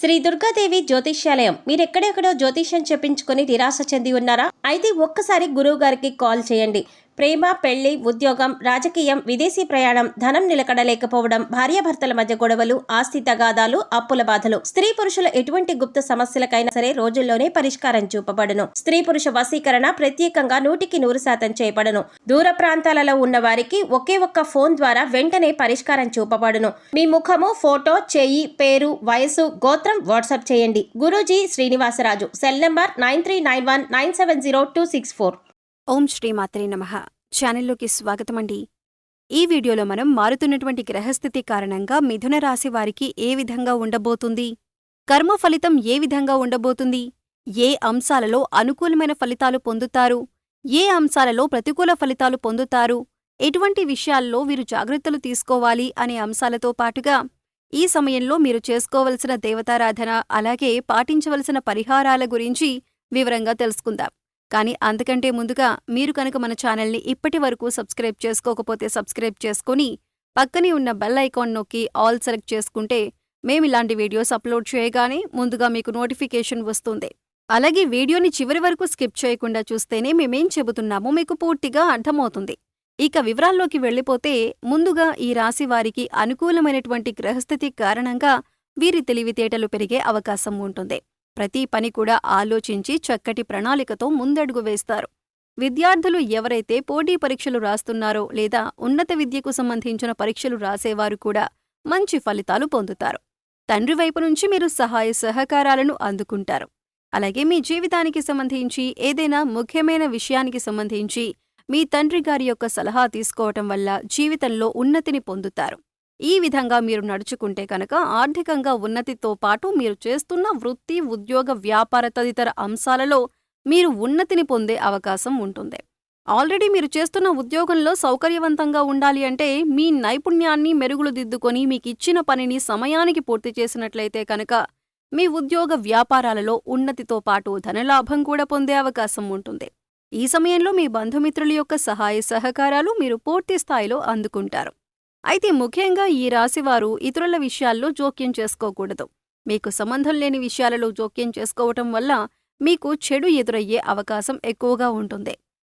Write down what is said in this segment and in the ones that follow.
శ్రీ దుర్గాదేవి జ్యోతిష్యాలయం. మీరెక్కడెక్కడో జ్యోతిష్యం చెప్పించుకొని నిరాశ చెంది ఉన్నారా? అయితే ఒక్కసారి గురువు గారికి కాల్ చేయండి. ప్రేమ, పెళ్లి, ఉద్యోగం, రాజకీయం, విదేశీ ప్రయాణం, ధనం నిలకడలేకపోవడం, భార్యాభర్తల మధ్య గొడవలు, ఆస్తి తగాదాలు, అప్పుల బాధలు, స్త్రీ పురుషుల ఎటువంటి గుప్త సమస్యలకైనా సరే రోజుల్లోనే పరిష్కారం చూపబడును. స్త్రీ పురుష వశీకరణ ప్రత్యేకంగా 100% చేయబడును. దూర ప్రాంతాలలో ఉన్న వారికి ఒకే ఒక్క ఫోన్ ద్వారా వెంటనే పరిష్కారం చూపబడును. మీ ముఖము, ఫోటో, చెయ్యి, పేరు, వయసు, గోత్రం వాట్సాప్ చేయండి. గురూజీ శ్రీనివాసరాజు. Cell number 9391970264. ఓం శ్రీమాత్రే నమః. ఛానల్లోకి స్వాగతమండి. ఈ వీడియోలో మనం మారుతున్నటువంటి గ్రహస్థితి కారణంగా మిథున రాశి వారికి ఏ విధంగా ఉండబోతుంది, కర్మ ఫలితం ఏ విధంగా ఉండబోతుంది, ఏ అంశాలలో అనుకూలమైన ఫలితాలు పొందుతారు, ఏ అంశాలలో ప్రతికూల ఫలితాలు పొందుతారు, ఎటువంటి విషయాల్లో వీరు జాగ్రత్తలు తీసుకోవాలి అనే అంశాలతో పాటుగా ఈ సమయంలో మీరు చేసుకోవలసిన దేవతారాధన అలాగే పాటించవలసిన పరిహారాల గురించి వివరంగా తెలుసుకుందాం. కానీ అంతకంటే ముందుగా మీరు కనుక మన ఛానల్ని ఇప్పటి వరకు సబ్స్క్రైబ్ చేసుకోకపోతే సబ్స్క్రైబ్ చేసుకుని పక్కనే ఉన్న బెల్ ఐకాన్ నొక్కి ఆల్ సెలెక్ట్ చేసుకుంటే మేమిలాంటి వీడియోస్ అప్లోడ్ చేయగానే ముందుగా మీకు నోటిఫికేషన్ వస్తుంది. అలాగే వీడియోని చివరి వరకు స్కిప్ చేయకుండా చూస్తేనే మేమేం చెబుతున్నామో మీకు పూర్తిగా అర్థమవుతుంది. ఇక వివరాల్లోకి వెళ్ళిపోతే ముందుగా ఈ రాశి వారికి అనుకూలమైనటువంటి గ్రహస్థితి కారణంగా వీరి తెలివితేటలు పెరిగే అవకాశం ఉంటుంది. ప్రతి పని కూడా ఆలోచించి చక్కటి ప్రణాళికతో ముందడుగు వేస్తారు. విద్యార్థులు ఎవరైతే పోటీ పరీక్షలు రాస్తున్నారో లేదా ఉన్నత విద్యకు సంబంధించిన పరీక్షలు రాసేవారు కూడా మంచి ఫలితాలు పొందుతారు. తండ్రి వైపు నుంచి మీరు సహాయ సహకారాలను అందుకుంటారు. అలాగే మీ జీవితానికి సంబంధించి ఏదైనా ముఖ్యమైన విషయానికి సంబంధించి మీ తండ్రి గారి యొక్క సలహా తీసుకోవటం వల్ల జీవితంలో ఉన్నతిని పొందుతారు. ఈ విధంగా మీరు నడుచుకుంటే కనుక ఆర్థికంగా ఉన్నతితో పాటు మీరు చేస్తున్న వృత్తి, ఉద్యోగ, వ్యాపార తదితర అంశాలలో మీరు ఉన్నతిని పొందే అవకాశం ఉంటుంది. ఆల్రెడీ మీరు చేస్తున్న ఉద్యోగంలో సౌకర్యవంతంగా ఉండాలి అంటే మీ నైపుణ్యాన్ని మెరుగులు దిద్దుకొని మీకిచ్చిన పనిని సమయానికి పూర్తి చేసినట్లయితే కనుక మీ ఉద్యోగ వ్యాపారాలలో ఉన్నతితో పాటు ధనలాభం కూడా పొందే అవకాశం ఉంటుంది. ఈ సమయంలో మీ బంధుమిత్రుల యొక్క సహాయ సహకారాలు మీరు పూర్తి స్థాయిలో అందుకుంటారు. అయితే ముఖ్యంగా ఈ రాశివారు ఇతరుల విషయాల్లో జోక్యం చేసుకోకూడదు. మీకు సంబంధం లేని విషయాలలో జోక్యం చేసుకోవటం వల్ల మీకు చెడు ఎదురయ్యే అవకాశం ఎక్కువగా ఉంటుంది.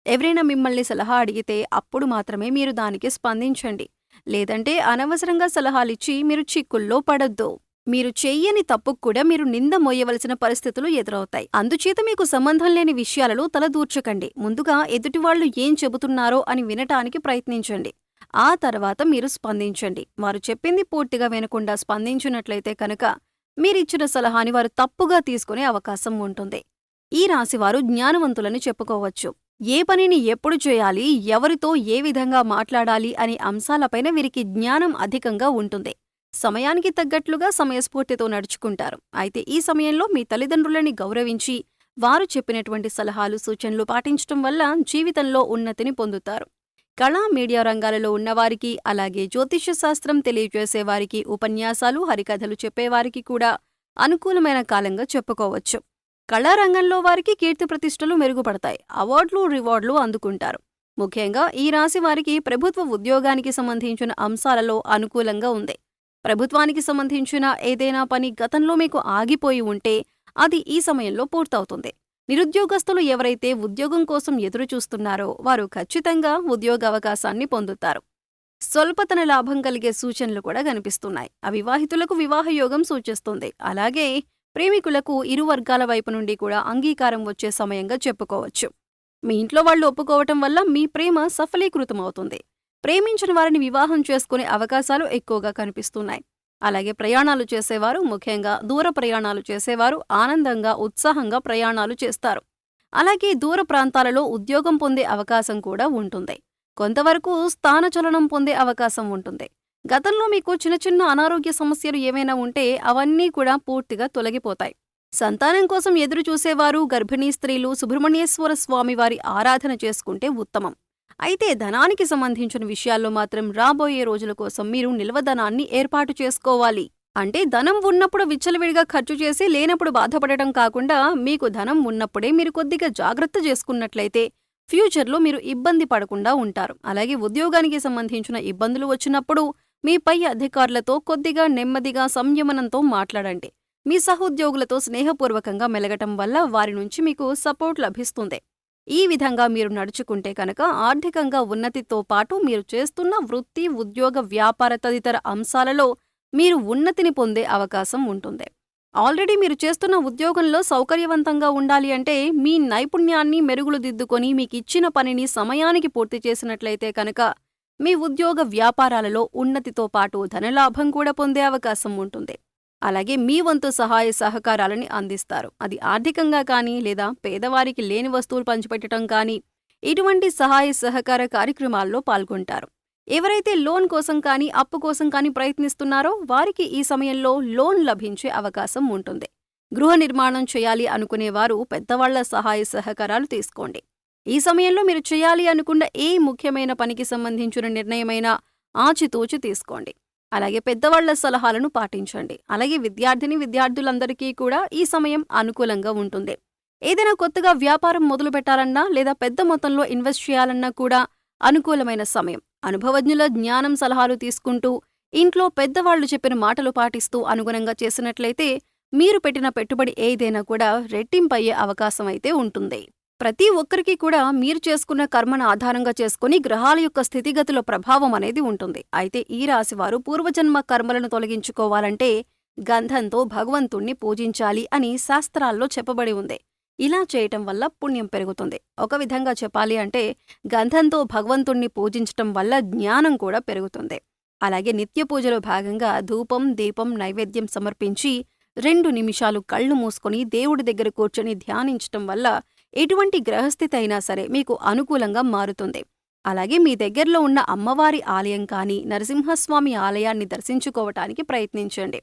ఎవరైనా మిమ్మల్ని సలహా అడిగితే అప్పుడు మాత్రమే మీరు దానికి స్పందించండి. లేదంటే అనవసరంగా సలహాలిచ్చి మీరు చిక్కుల్లో పడొద్దు. మీరు చెయ్యని తప్పుకు కూడా మీరు నింద మోయవలసిన పరిస్థితులు ఎదురవుతాయి. అందుచేత మీకు సంబంధం లేని విషయాలలో తలదూర్చకండి. ముందుగా ఎదుటివాళ్లు ఏం చెబుతున్నారో అని వినటానికి ప్రయత్నించండి. ఆ తర్వాత మీరు స్పందించండి. వారు చెప్పింది పూర్తిగా వినకుండా స్పందించినట్లయితే కనుక మీరిచ్చిన సలహాని వారు తప్పుగా తీసుకునే అవకాశం ఉంటుంది. ఈ రాశివారు జ్ఞానవంతులని చెప్పుకోవచ్చు. ఏ పనిని ఎప్పుడు చేయాలి, ఎవరితో ఏ విధంగా మాట్లాడాలి అనే అంశాలపైన వీరికి జ్ఞానం అధికంగా ఉంటుంది. సమయానికి తగ్గట్లుగా సమయస్ఫూర్తితో నడుచుకుంటారు. అయితే ఈ సమయంలో మీ తల్లిదండ్రులని గౌరవించి వారు చెప్పినటువంటి సలహాలు, సూచనలు పాటించటం వల్ల జీవితంలో ఉన్నతిని పొందుతారు. కళా, మీడియా రంగాలలో ఉన్నవారికి అలాగే జ్యోతిష్య శాస్త్రం తెలియజేసేవారికి, ఉపన్యాసాలు, హరికథలు చెప్పేవారికి కూడా అనుకూలమైన కాలంగా చెప్పుకోవచ్చు. కళారంగంలో వారికి కీర్తి ప్రతిష్టలు మెరుగుపడతాయి. అవార్డులు, రివార్డులు అందుకుంటారు. ముఖ్యంగా ఈ రాశి వారికి ప్రభుత్వ ఉద్యోగానికి సంబంధించిన అంశాలలో అనుకూలంగా ఉంది. ప్రభుత్వానికి సంబంధించిన ఏదైనా పని గతంలో మీకు ఆగిపోయి ఉంటే అది ఈ సమయంలో పూర్తవుతుంది. నిరుద్యోగస్తులు ఎవరైతే ఉద్యోగం కోసం ఎదురుచూస్తున్నారో వారు ఖచ్చితంగా ఉద్యోగ అవకాశాన్ని పొందుతారు. స్వల్పతన లాభం కలిగే సూచనలు కూడా కనిపిస్తున్నాయి. అవివాహితులకు వివాహయోగం సూచిస్తుంది. అలాగే ప్రేమికులకు ఇరు వర్గాల వైపు నుండి కూడా అంగీకారం వచ్చే సమయంగా చెప్పుకోవచ్చు. మీ ఇంట్లో వాళ్ళు ఒప్పుకోవటం వల్ల మీ ప్రేమ సఫలీకృతమవుతుంది. ప్రేమించిన వారిని వివాహం చేసుకునే అవకాశాలు ఎక్కువగా కనిపిస్తున్నాయి. అలాగే ప్రయాణాలు చేసేవారు, ముఖ్యంగా దూర ప్రయాణాలు చేసేవారు ఆనందంగా, ఉత్సాహంగా ప్రయాణాలు చేస్తారు. అలాగే దూర ప్రాంతాలలో ఉద్యోగం పొందే అవకాశం కూడా ఉంటుంది. కొంతవరకు స్థానచలనం పొందే అవకాశం ఉంటుంది. గతంలో మీకు చిన్న చిన్న అనారోగ్య సమస్యలు ఏమైనా ఉంటే అవన్నీ కూడా పూర్తిగా తొలగిపోతాయి. సంతానం కోసం ఎదురు చూసేవారు, గర్భిణీ స్త్రీలు సుబ్రహ్మణ్యేశ్వర స్వామి వారి ఆరాధన చేసుకుంటే ఉత్తమం. అయితే ధనానికి సంబంధించిన విషయాల్లో మాత్రం రాబోయే రోజుల కోసం మీరు నిల్వధనాన్ని ఏర్పాటు చేసుకోవాలి. అంటే ధనం ఉన్నప్పుడు విచ్చలవిడిగా ఖర్చు చేసి లేనప్పుడు బాధపడటం కాకుండా మీకు ధనం ఉన్నప్పుడే మీరు కొద్దిగా జాగ్రత్త చేసుకున్నట్లయితే ఫ్యూచర్లో మీరు ఇబ్బంది పడకుండా ఉంటారు. అలాగే ఉద్యోగానికి సంబంధించిన ఇబ్బందులు వచ్చినప్పుడు మీ పై అధికారులతో కొద్దిగా నెమ్మదిగా సంయమనంతో మాట్లాడండి. మీ సహోద్యోగులతో స్నేహపూర్వకంగా మెలగటం వల్ల వారి నుంచి మీకు సపోర్ట్ లభిస్తుంది. ఈ విధంగా మీరు నడుచుకుంటే కనుక ఆర్థికంగా ఉన్నతితో పాటు మీరు చేస్తున్న వృత్తి, ఉద్యోగ, వ్యాపార తదితర అంశాలలో మీరు ఉన్నతిని పొందే అవకాశం ఉంటుంది. ఆల్రెడీ మీరు చేస్తున్న ఉద్యోగంలో సౌకర్యవంతంగా ఉండాలి అంటే మీ నైపుణ్యాన్ని మెరుగులు దిద్దుకొని మీకిచ్చిన పనిని సమయానికి పూర్తి చేసినట్లయితే కనుక మీ ఉద్యోగ వ్యాపారాలలో ఉన్నతితో పాటు ధనలాభం కూడా పొందే అవకాశం ఉంటుంది. అలాగే మీ వంతు సహాయ సహకారాలని అందిస్తారు. అది ఆర్థికంగా కానీ లేదా పేదవారికి లేని వస్తువులు పంచిపెట్టడం కానీ ఇటువంటి సహాయ సహకార కార్యక్రమాల్లో పాల్గొంటారు. ఎవరైతే లోన్ కోసం కానీ అప్పు కోసం కానీ ప్రయత్నిస్తున్నారో వారికి ఈ సమయంలో లోన్ లభించే అవకాశం ఉంటుంది. గృహ నిర్మాణం చేయాలి అనుకునేవారు పెద్దవాళ్ల సహాయ సహకారాలు తీసుకోండి. ఈ సమయంలో మీరు చేయాలి అనుకున్న ఏ ముఖ్యమైన పనికి సంబంధించిన నిర్ణయమైనా ఆచితూచి తీసుకోండి. అలాగే పెద్దవాళ్ల సలహాలను పాటించండి. అలాగే విద్యార్థులందరికీ కూడా ఈ సమయం అనుకూలంగా ఉంటుంది. ఏదైనా కొత్తగా వ్యాపారం మొదలు పెట్టాలన్నా లేదా పెద్ద మొత్తంలో ఇన్వెస్ట్ చేయాలన్నా కూడా అనుకూలమైన సమయం. అనుభవజ్ఞుల జ్ఞానం సలహాలు తీసుకుంటూ ఇంట్లో పెద్దవాళ్లు చెప్పిన మాటలు పాటిస్తూ అనుగుణంగా చేసినట్లయితే మీరు పెట్టిన పెట్టుబడి ఏదైనా కూడా రెట్టింపయ్యే అవకాశం అయితే ఉంటుంది. ప్రతి ఒక్కరికి కూడా మీరు చేసుకున్న కర్మను ఆధారంగా చేసుకుని గ్రహాల యొక్క స్థితిగతుల ప్రభావం అనేది ఉంటుంది. అయితే ఈ రాశివారు పూర్వజన్మ కర్మలను తొలగించుకోవాలంటే గంధంతో భగవంతుణ్ణి పూజించాలి అని శాస్త్రాల్లో చెప్పబడి ఉంది. ఇలా చేయటం వల్ల పుణ్యం పెరుగుతుంది. ఒక విధంగా చెప్పాలి అంటే గంధంతో భగవంతుణ్ణి పూజించటం వల్ల జ్ఞానం కూడా పెరుగుతుంది. అలాగే నిత్య పూజలో భాగంగా ధూపం, దీపం, నైవేద్యం సమర్పించి 2 నిమిషాలు కళ్ళు మూసుకొని దేవుడి దగ్గర కూర్చొని ధ్యానించటం వల్ల ఎటువంటి గ్రహస్థితి అయినా సరే మీకు అనుకూలంగా మారుతుంది. అలాగే మీ దగ్గరలో ఉన్న అమ్మవారి ఆలయం కానీ నరసింహస్వామి ఆలయాన్ని దర్శించుకోవటానికి ప్రయత్నించండి.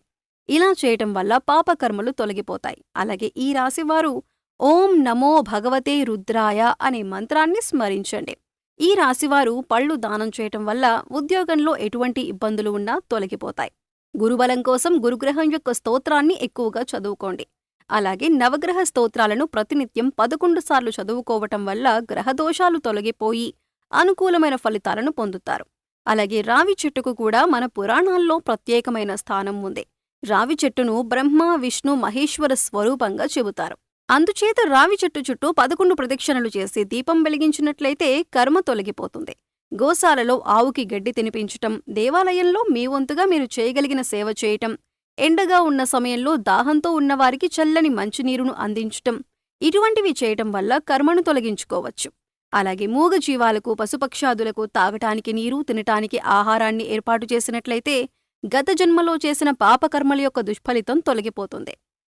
ఇలా చేయటం వల్ల పాపకర్మలు తొలగిపోతాయి. అలాగే ఈ రాశివారు ఓం నమో భగవతే రుద్రాయ అనే మంత్రాన్ని స్మరించండి. ఈ రాశివారు పళ్ళు దానం చేయటం వల్ల ఉద్యోగంలో ఎటువంటి ఇబ్బందులు ఉన్నా తొలగిపోతాయి. గురుబలం కోసం గురుగ్రహం యొక్క స్తోత్రాన్ని ఎక్కువగా చదువుకోండి. అలాగే నవగ్రహ స్తోత్రాలను ప్రతినిత్యం 11 సార్లు చదువుకోవటం వల్ల గ్రహదోషాలు తొలగిపోయి అనుకూలమైన ఫలితాలను పొందుతారు. అలాగే రావి చెట్టుకు కూడా మన పురాణాల్లో ప్రత్యేకమైన స్థానం ఉంది. రావి చెట్టును బ్రహ్మ, విష్ణు, మహేశ్వర స్వరూపంగా చెబుతారు. అందుచేత రావి చెట్టు చుట్టూ 11 ప్రదక్షిణలు చేసి దీపం వెలిగించినట్లయితే కర్మ తొలగిపోతుంది. గోశాలలో ఆవుకి గడ్డి తినిపించటం, దేవాలయంలో మీ వంతుగా మీరు చేయగలిగిన సేవ చేయటం, ఎండగా ఉన్న సమయంలో దాహంతో ఉన్నవారికి చల్లని మంచినీరును అందించటం, ఇటువంటివి చేయటం వల్ల కర్మను తొలగించుకోవచ్చు. అలాగే మూగ జీవాలకు, పశుపక్షాదులకు తాగటానికి నీరు, తినటానికి ఆహారాన్ని ఏర్పాటు చేసినట్లయితే గత జన్మలో చేసిన పాపకర్మల యొక్క దుష్ఫలితం తొలగిపోతుంది.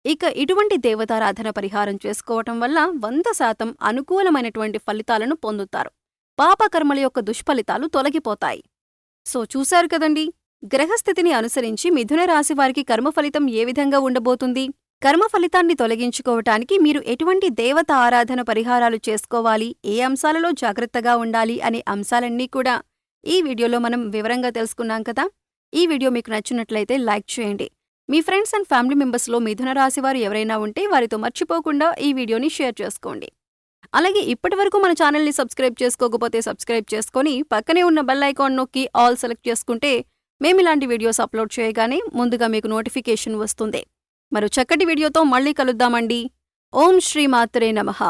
ఇక ఇటువంటి దేవతారాధన పరిహారం చేసుకోవటం వల్ల 100% అనుకూలమైనటువంటి ఫలితాలను పొందుతారు. పాపకర్మల యొక్క దుష్ఫలితాలు తొలగిపోతాయి. సో చూశారు కదండి, గ్రహస్థితిని అనుసరించి మిథున రాశి వారికి కర్మఫలితం ఏ విధంగా ఉండబోతుంది, కర్మ ఫలితాన్ని తొలగించుకోవటానికి మీరు ఎటువంటి దేవత ఆరాధన పరిహారాలు చేసుకోవాలి, ఏ అంశాలలో జాగ్రత్తగా ఉండాలి అనే అంశాలన్నీ కూడా ఈ వీడియోలో మనం వివరంగా తెలుసుకున్నాం కదా. ఈ వీడియో మీకు నచ్చినట్లయితే లైక్ చేయండి. మీ ఫ్రెండ్స్ అండ్ ఫ్యామిలీ మెంబర్స్లో మిథున రాశి వారు ఎవరైనా ఉంటే వారితో మర్చిపోకుండా ఈ వీడియోని షేర్ చేసుకోండి. అలాగే ఇప్పటివరకు మన ఛానల్ని సబ్స్క్రైబ్ చేసుకోకపోతే సబ్స్క్రైబ్ చేసుకొని పక్కనే ఉన్న బెల్ ఐకాన్ నొక్కి ఆల్ సెలెక్ట్ చేసుకుంటే మేమిలాంటి వీడియోస్ అప్లోడ్ చేయగానే ముందుగా మీకు నోటిఫికేషన్ వస్తుంది. మరో చక్కటి వీడియోతో మళ్ళీ కలుద్దామండి. ఓం శ్రీ మాత్రే నమః.